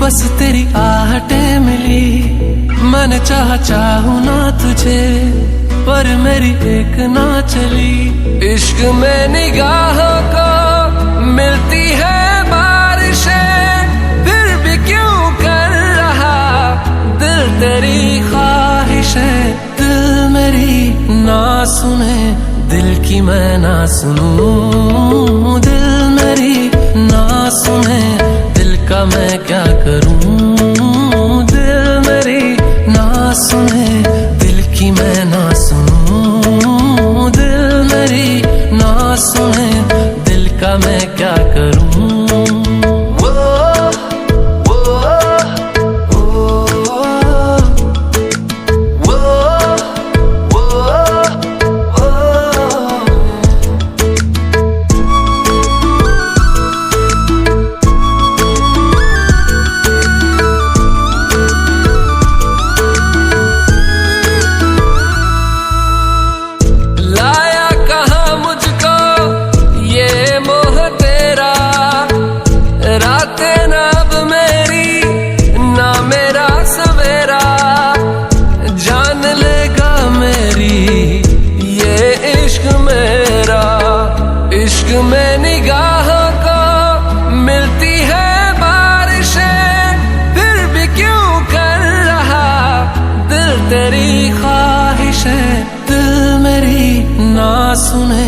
बस तेरी आहटें मिली, मैंने चाहूं ना तुझे, पर मेरी एक ना चली। इश्क में निगाहों को मिलती है बारिशें, फिर भी क्यों कर रहा दिल तेरी ख्वाहिशें। दिल मेरी ना सुने, दिल की मैं ना सुनूं। दिल मेरी ना सुने, दिल का मैं क्या करूं। दिल मेरी ना सुने, दिल की मैं ना सुनूं। दिल मेरी ना सुने, दिल का मैं क्या करूं। इश्क में निगाहों को मिलती है बारिशें, फिर भी क्यों कर रहा दिल तेरी ख्वाहिशें। दिल मेरी ना सुने,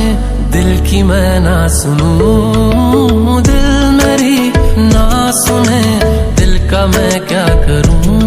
दिल की मैं ना सुनूं। दिल मेरी ना सुने, दिल का मैं क्या करूं।